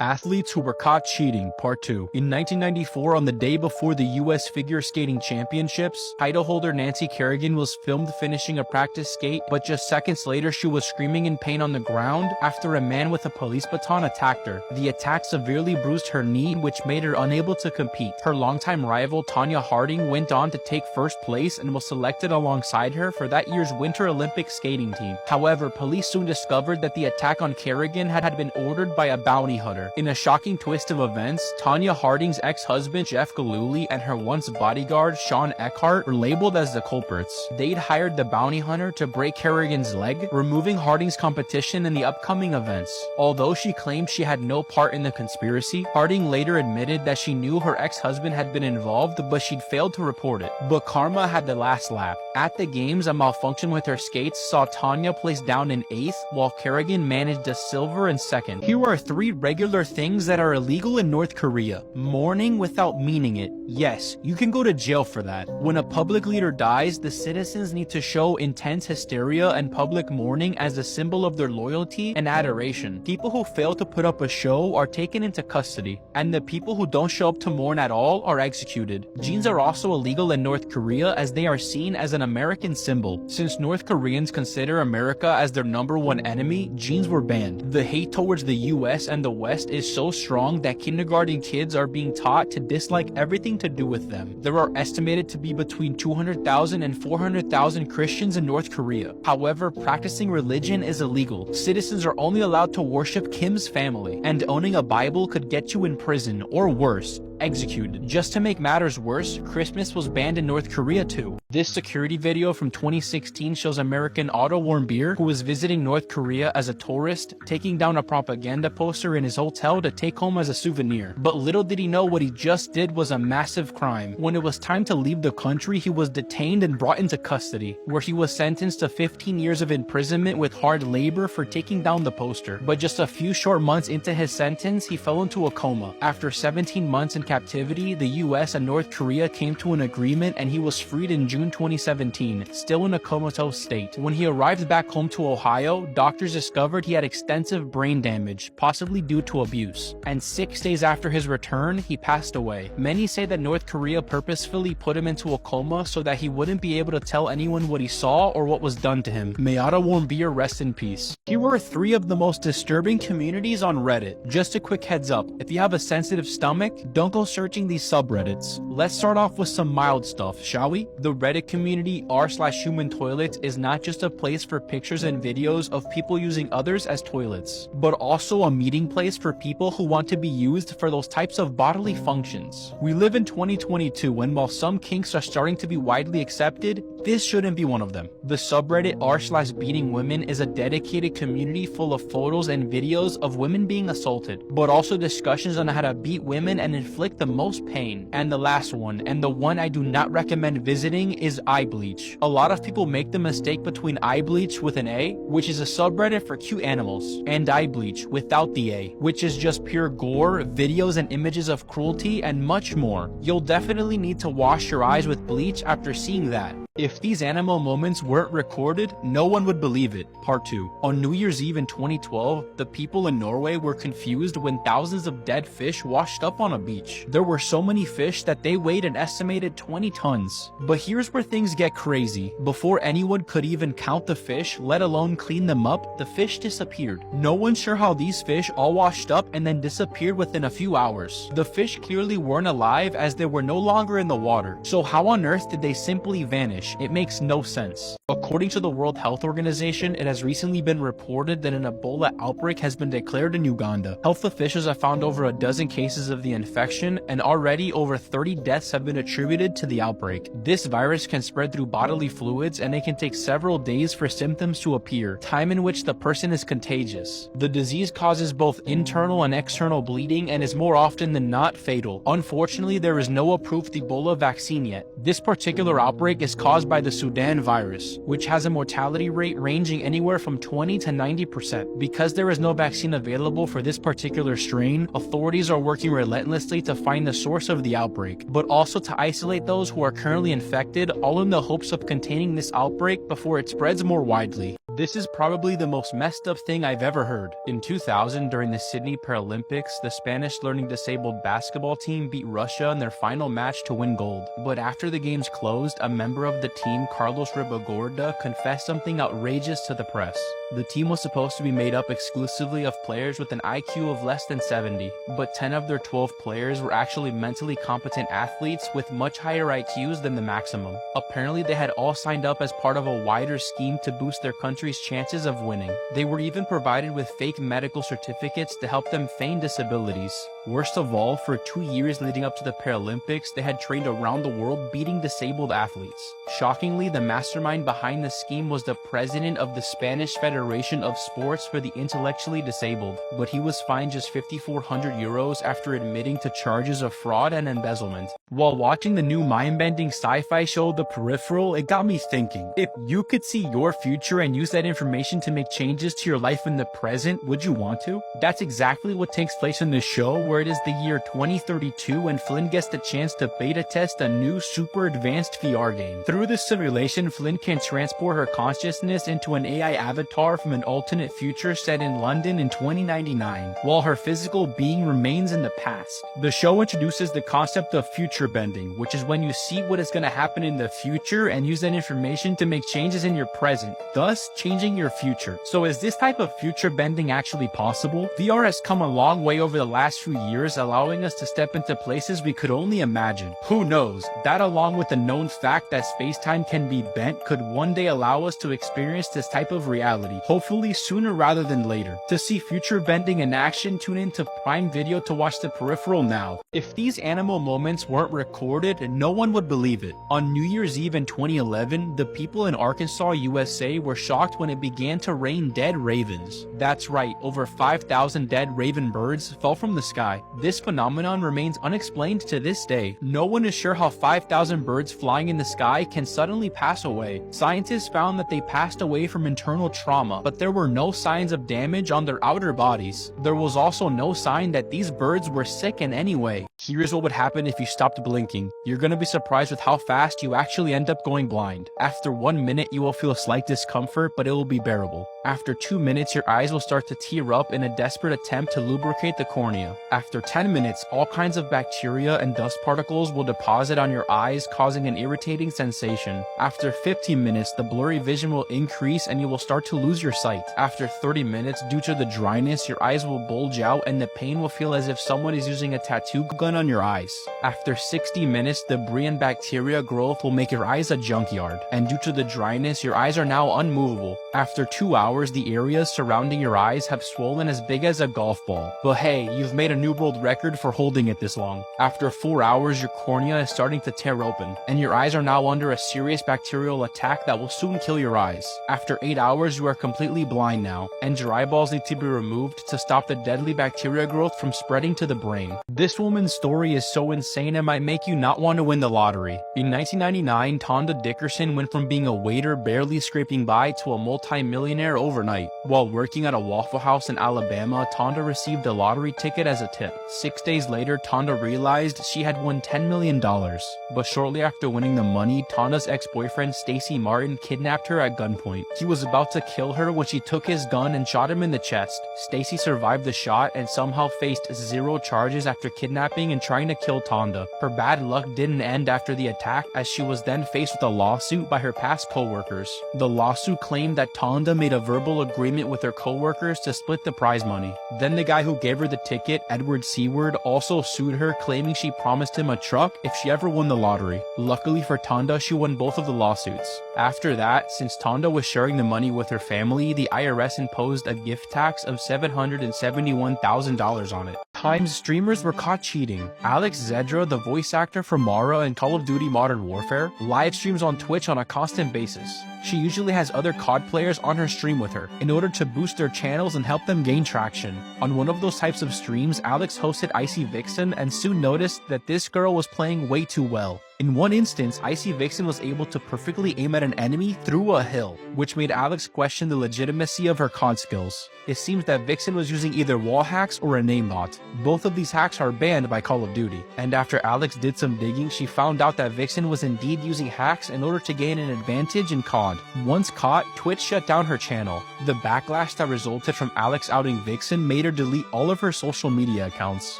Athletes who were caught cheating, Part 2. In 1994, on the day before the U.S. Figure Skating Championships, title holder Nancy Kerrigan was filmed finishing a practice skate, but just seconds later she was screaming in pain on the ground after a man with a police baton attacked her. The attack severely bruised her knee, which made her unable to compete. Her longtime rival Tonya Harding went on to take first place and was selected alongside her for that year's Winter Olympic skating team. However, police soon discovered that the attack on Kerrigan had been ordered by a bounty hunter. In a shocking twist of events, Tonya Harding's ex-husband Jeff Gillooly and her once bodyguard Sean Eckhart were labeled as the culprits. They'd hired the bounty hunter to break Kerrigan's leg, removing Harding's competition in the upcoming events. Although she claimed she had no part in the conspiracy, Harding later admitted that she knew her ex-husband had been involved, but she'd failed to report it. But karma had the last laugh. At the games, a malfunction with her skates saw Tonya placed down in 8th, while Kerrigan managed a silver in 2nd. Here are 3 regular things that are illegal in North Korea. Mourning without meaning it. Yes, you can go to jail for that. When a public leader dies, the citizens need to show intense hysteria and public mourning as a symbol of their loyalty and adoration. People who fail to put up a show are taken into custody, and the people who don't show up to mourn at all are executed. Jeans are also illegal in North Korea as they are seen as an American symbol. Since North Koreans consider America as their #1 enemy, jeans were banned. The hate towards the US and the West is so strong that kindergarten kids are being taught to dislike everything to do with them. There are estimated to be between 200,000 and 400,000 Christians in North Korea. However, practicing religion is illegal. Citizens are only allowed to worship Kim's family, and owning a Bible could get you in prison, or worse, executed. Just to make matters worse, Christmas was banned in North Korea too. This security video from 2016 shows American Otto Warmbier, who was visiting North Korea as a tourist, taking down a propaganda poster in his hotel to take home as a souvenir. But little did he know what he just did was a massive crime. When it was time to leave the country, he was detained and brought into custody, where he was sentenced to 15 years of imprisonment with hard labor for taking down the poster. But just a few short months into his sentence, he fell into a coma. After 17 months in captivity, the US and North Korea came to an agreement and he was freed in June 2017, still in a comatose state. When he arrived back home to Ohio, doctors discovered he had extensive brain damage, possibly due to abuse. And 6 days after his return, he passed away. Many say that North Korea purposefully put him into a coma so that he wouldn't be able to tell anyone what he saw or what was done to him. May Otto Warmbier rest in peace. Here were 3 of the most disturbing communities on Reddit. Just a quick heads up, if you have a sensitive stomach, don't go searching these subreddits. Let's start off with some mild stuff, shall we? The Reddit community r/human toilets is not just a place for pictures and videos of people using others as toilets, but also a meeting place for people who want to be used for those types of bodily functions. We live in 2022, and while some kinks are starting to be widely accepted, this shouldn't be one of them. The subreddit r/beatingwomen is a dedicated community full of photos and videos of women being assaulted, but also discussions on how to beat women and inflict the most pain. And the last one, and the one I do not recommend visiting, is eye bleach. A lot of people make the mistake between eye bleach with an A, which is a subreddit for cute animals, and eye bleach without the A, which is just pure gore, videos and images of cruelty, and much more. You'll definitely need to wash your eyes with bleach after seeing that. If these animal moments weren't recorded, no one would believe it. Part 2. On New Year's Eve in 2012, the people in Norway were confused when thousands of dead fish washed up on a beach. There were so many fish that they weighed an estimated 20 tons. But here's where things get crazy. Before anyone could even count the fish, let alone clean them up, the fish disappeared. No one's sure how these fish all washed up and then disappeared within a few hours. The fish clearly weren't alive as they were no longer in the water. So how on earth did they simply vanish? It makes no sense. According to the World Health Organization, it has recently been reported that an Ebola outbreak has been declared in Uganda. Health officials have found over a dozen cases of the infection, and already over 30 deaths have been attributed to the outbreak. This virus can spread through bodily fluids, and it can take several days for symptoms to appear, time in which the person is contagious. The disease causes both internal and external bleeding and is more often than not fatal. Unfortunately, there is no approved Ebola vaccine yet. This particular outbreak is caused by the Sudan virus, which has a mortality rate ranging anywhere from 20 to 90%. Because there is no vaccine available for this particular strain, authorities are working relentlessly to find the source of the outbreak, but also to isolate those who are currently infected, all in the hopes of containing this outbreak before it spreads more widely. This is probably the most messed up thing I've ever heard. In 2000, during the Sydney Paralympics, the Spanish learning disabled basketball team beat Russia in their final match to win gold. But after the games closed, a member of the team, Carlos Ribagorda, confessed something outrageous to the press. The team was supposed to be made up exclusively of players with an IQ of less than 70, but 10 of their 12 players were actually mentally competent athletes with much higher IQs than the maximum. Apparently, they had all signed up as part of a wider scheme to boost their country's chances of winning. They were even provided with fake medical certificates to help them feign disabilities. Worst of all, for 2 years leading up to the Paralympics, they had trained around the world beating disabled athletes. Shockingly, the mastermind behind the scheme was the president of the Spanish Federation of Sports for the Intellectually Disabled, but he was fined just 5,400 euros after admitting to charges of fraud and embezzlement. While watching the new mind-bending sci-fi show The Peripheral, it got me thinking, if you could see your future and use that information to make changes to your life in the present, would you want to? That's exactly what takes place in this show, where it is the year 2032 and Flynn gets the chance to beta test a new super advanced VR game. Through this simulation, Flynn can transport her consciousness into an AI avatar from an alternate future set in London in 2099, while her physical being remains in the past. The show introduces the concept of future bending, which is when you see what is going to happen in the future and use that information to make changes in your present, thus changing your future. So is this type of future bending actually possible? VR has come a long way over the last few years, allowing us to step into places we could only imagine. Who knows, that along with the known fact that space-time can be bent could one day allow us to experience this type of reality, hopefully sooner rather than later. To see future bending in action, tune into Prime Video to watch The Peripheral now. If these animal moments weren't recorded, no one would believe it. On New Year's Eve in 2011, the people in Arkansas, USA were shocked when it began to rain dead ravens. That's right, over 5,000 dead raven birds fell from the sky. This phenomenon remains unexplained to this day. No one is sure how 5,000 birds flying in the sky can suddenly pass away. Scientists found that they passed away from internal trauma, but there were no signs of damage on their outer bodies. There was also no sign that these birds were sick in any way. Here's what would happen if you stopped blinking. You're gonna be surprised with how fast you actually end up going blind. After 1 minute, you will feel slight discomfort, but it will be bearable. After 2 minutes, your eyes will start to tear up in a desperate attempt to lubricate the cornea. After 10 minutes, all kinds of bacteria and dust particles will deposit on your eyes, causing an irritating sensation. After 15 minutes, the blurry vision will increase and you will start to lose your sight. After 30 minutes, due to the dryness, your eyes will bulge out and the pain will feel as if someone is using a tattoo gun on your eyes. After 60 minutes, debris and bacteria growth will make your eyes a junkyard. And due to the dryness, your eyes are now unmovable. After 2 hours, the areas surrounding your eyes have swollen as big as a golf ball. But hey, you've made a new world record for holding it this long. After 4 hours, your cornea is starting to tear open, and your eyes are now under a serious bacterial attack that will soon kill your eyes. After 8 hours, you are completely blind now, and your eyeballs need to be removed to stop the deadly bacteria growth from spreading to the brain. This woman's story is so insane it might make you not want to win the lottery. In 1999, Tonda Dickerson went from being a waiter barely scraping by to a multi-millionaire overnight. While working at a Waffle House in Alabama, Tonda received a lottery ticket as a tip. 6 days later, Tonda realized she had won $10 million. But shortly after winning the money, Tonda's ex-boyfriend Stacy Martin kidnapped her at gunpoint. He was about to kill her when she took his gun and shot him in the chest. Stacy survived the shot and somehow faced 0 charges after kidnapping and trying to kill Tonda. Her bad luck didn't end after the attack, as she was then faced with a lawsuit by her past co-workers. The lawsuit claimed that Tonda made a verbal agreement with her co-workers to split the prize money. Then the guy who gave her the ticket, Edward Seward, also sued her, claiming she promised him a truck if she ever won the lottery. Luckily for Tonda, she won both of the lawsuits. After that, since Tonda was sharing the money with her family, the IRS imposed a gift tax of $771,000 on it. Times streamers were caught cheating. Alex Zedra, the voice actor for Mara in Call of Duty Modern Warfare, live streams on Twitch on a constant basis. She usually has other COD players on her stream with her, in order to boost their channels and help them gain traction. On one of those types of streams, Alex hosted Icy Vixen and soon noticed that this girl was playing way too well. In one instance, Icy Vixen was able to perfectly aim at an enemy through a hill, which made Alex question the legitimacy of her COD skills. It seems that Vixen was using either wall hacks or a namebot. Both of these hacks are banned by Call of Duty. And after Alex did some digging, she found out that Vixen was indeed using hacks in order to gain an advantage in COD. Once caught, Twitch shut down her channel. The backlash that resulted from Alex outing Vixen made her delete all of her social media accounts.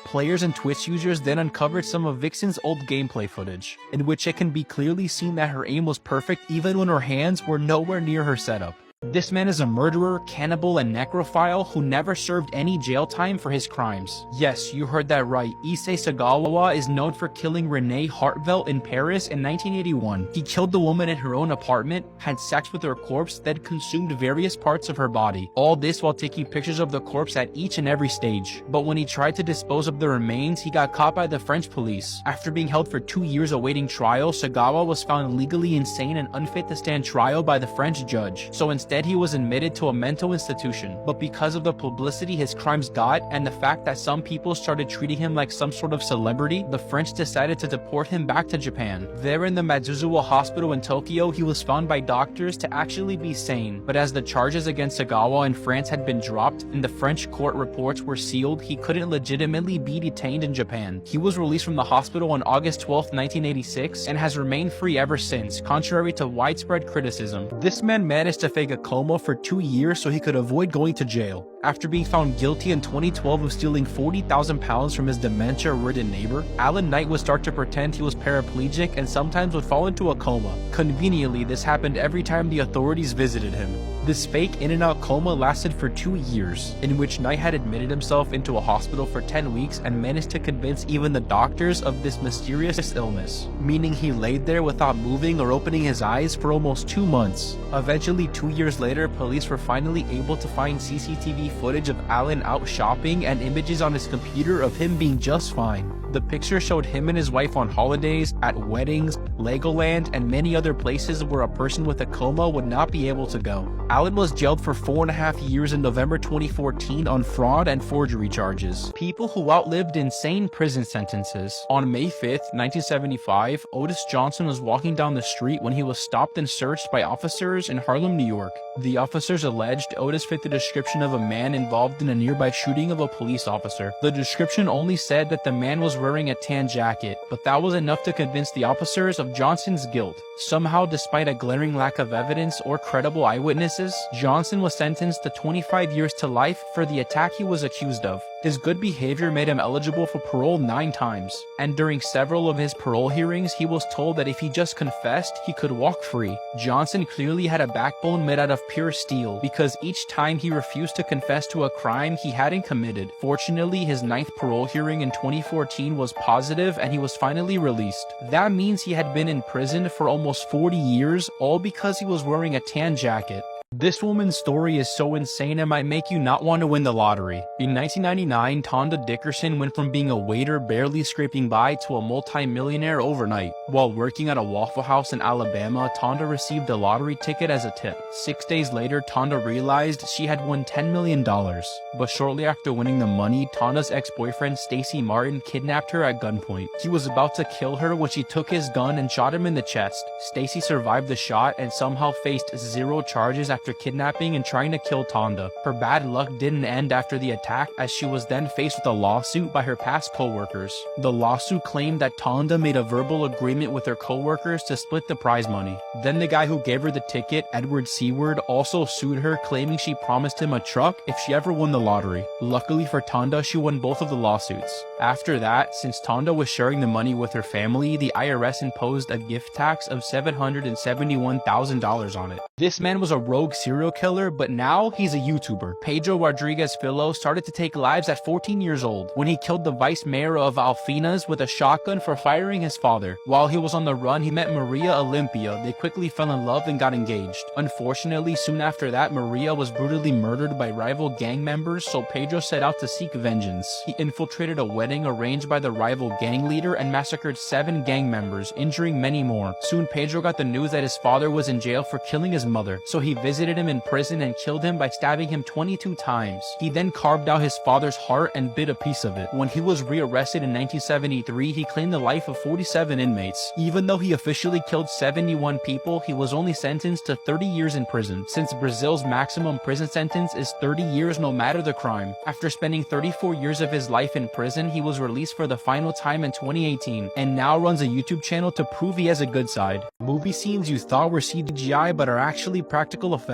Players and Twitch users then uncovered some of Vixen's old gameplay footage, in which it can be clearly seen that her aim was perfect even when her hands were nowhere near her setup. This man is a murderer, cannibal, and necrophile who never served any jail time for his crimes. Yes, you heard that right. Issei Sagawa is known for killing Renee Hartvelt in Paris in 1981. He killed the woman in her own apartment, had sex with her corpse, then consumed various parts of her body. All this while taking pictures of the corpse at each and every stage. But when he tried to dispose of the remains, he got caught by the French police. After being held for 2 years awaiting trial, Sagawa was found legally insane and unfit to stand trial by the French judge. So instead, he was admitted to a mental institution. But because of the publicity his crimes got and the fact that some people started treating him like some sort of celebrity, the French decided to deport him back to Japan. There in the Madzuzawa hospital in Tokyo, he was found by doctors to actually be sane. But as the charges against Sagawa in France had been dropped and the French court reports were sealed, he couldn't legitimately be detained in Japan. He was released from the hospital on August 12, 1986 and has remained free ever since, contrary to widespread criticism. This man managed to fake a coma for 2 years so he could avoid going to jail. After being found guilty in 2012 of stealing 40,000 pounds from his dementia-ridden neighbor, Alan Knight would start to pretend he was paraplegic and sometimes would fall into a coma. Conveniently, this happened every time the authorities visited him. This fake in-and-out coma lasted for 2 years, in which Knight had admitted himself into a hospital for 10 weeks and managed to convince even the doctors of this mysterious illness, meaning he laid there without moving or opening his eyes for almost 2 months. Eventually, 2 years later, police were finally able to find CCTV footage of Alan out shopping and images on his computer of him being just fine. The picture showed him and his wife on holidays, at weddings, Legoland, and many other places where a person with a coma would not be able to go. Alan was jailed for 4.5 years in November 2014 on fraud and forgery charges. People who outlived insane prison sentences. On May 5th, 1975, Otis Johnson was walking down the street when he was stopped and searched by officers in Harlem, New York. The officers alleged Otis fit the description of a man involved in a nearby shooting of a police officer. The description only said that the man was wearing a tan jacket, but that was enough to convince the officers of Johnson's guilt. Somehow, despite a glaring lack of evidence or credible eyewitnesses, Johnson was sentenced to 25 years to life for the attack he was accused of. His good behavior made him eligible for parole 9 times, and during several of his parole hearings, he was told that if he just confessed, he could walk free. Johnson clearly had a backbone made out of pure steel, because each time he refused to confess to a crime he hadn't committed. Fortunately, his 9th parole hearing in 2014 was positive and he was finally released. That means he had been in prison for almost 40 years, all because he was wearing a tan jacket. This woman's story is so insane it might make you not want to win the lottery. In 1999, Tonda Dickerson went from being a waiter barely scraping by to a multi-millionaire overnight. While working at a Waffle House in Alabama, Tonda received a lottery ticket as a tip. 6 days later, Tonda realized she had won $10 million. But shortly after winning the money, Tonda's ex-boyfriend Stacy Martin kidnapped her at gunpoint. He was about to kill her when she took his gun and shot him in the chest. Stacy survived the shot and somehow faced 0 charges after kidnapping and trying to kill Tonda. Her bad luck didn't end after the attack, as she was then faced with a lawsuit by her past co-workers. The lawsuit claimed that Tonda made a verbal agreement with her co-workers to split the prize money. Then the guy who gave her the ticket, Edward Seward, also sued her, claiming she promised him a truck if she ever won the lottery. Luckily for Tonda, she won both of the lawsuits. After that, since Tonda was sharing the money with her family, the IRS imposed a gift tax of $771,000 on it. This man was a rogue serial killer, but now he's a YouTuber. Pedro Rodriguez Fillo started to take lives at 14 years old when he killed the vice mayor of Alfinas with a shotgun for firing his father. While he was on the run, he met Maria Olympia. They quickly fell in love and got engaged. Unfortunately, soon after that, Maria was brutally murdered by rival gang members, so Pedro set out to seek vengeance. He infiltrated a wedding arranged by the rival gang leader and massacred 7 gang members, injuring many more. Soon Pedro got the news that his father was in jail for killing his mother, so he visited visited him in prison and killed him by stabbing him 22 times. He then carved out his father's heart and bit a piece of it. When he was rearrested in 1973, he claimed the life of 47 inmates. Even though he officially killed 71 people, he was only sentenced to 30 years in prison, since Brazil's maximum prison sentence is 30 years no matter the crime. After spending 34 years of his life in prison, he was released for the final time in 2018, and now runs a YouTube channel to prove he has a good side. Movie scenes you thought were CGI but are actually practical effects.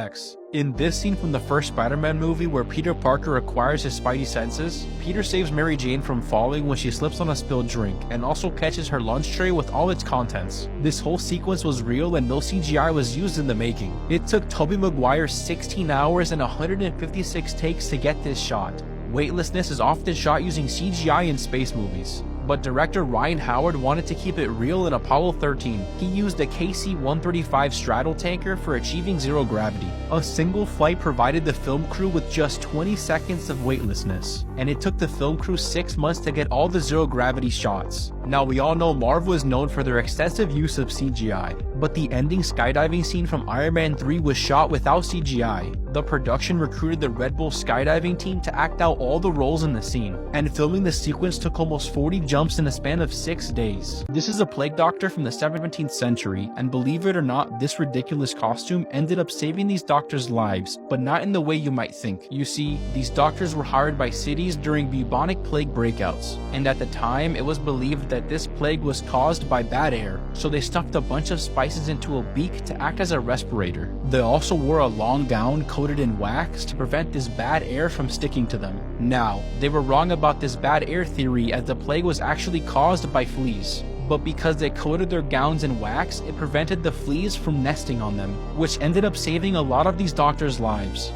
In this scene from the first Spider-Man movie where Peter Parker acquires his spidey senses, Peter saves Mary Jane from falling when she slips on a spilled drink, and also catches her lunch tray with all its contents. This whole sequence was real and no CGI was used in the making. It took Tobey Maguire 16 hours and 156 takes to get this shot. Weightlessness is often shot using CGI in space movies, but director Ryan Howard wanted to keep it real in Apollo 13. He used a KC-135 straddle tanker for achieving zero gravity. A single flight provided the film crew with just 20 seconds of weightlessness, and it took the film crew 6 months to get all the zero gravity shots. Now, we all know Marvel is known for their extensive use of CGI, but the ending skydiving scene from Iron Man 3 was shot without CGI. The production recruited the Red Bull skydiving team to act out all the roles in the scene, and filming the sequence took almost 40 jumps in a span of 6 days. This is a plague doctor from the 17th century, and believe it or not, this ridiculous costume ended up saving these doctors' lives, but not in the way you might think. You see, these doctors were hired by cities during bubonic plague breakouts, and at the time, it was believed that this plague was caused by bad air, so they stuffed a bunch of spices into a beak to act as a respirator. They also wore a long gown coated in wax to prevent this bad air from sticking to them. Now, they were wrong about this bad air theory, as the plague was actually caused by fleas. But because they coated their gowns in wax, it prevented the fleas from nesting on them, which ended up saving a lot of these doctors' lives.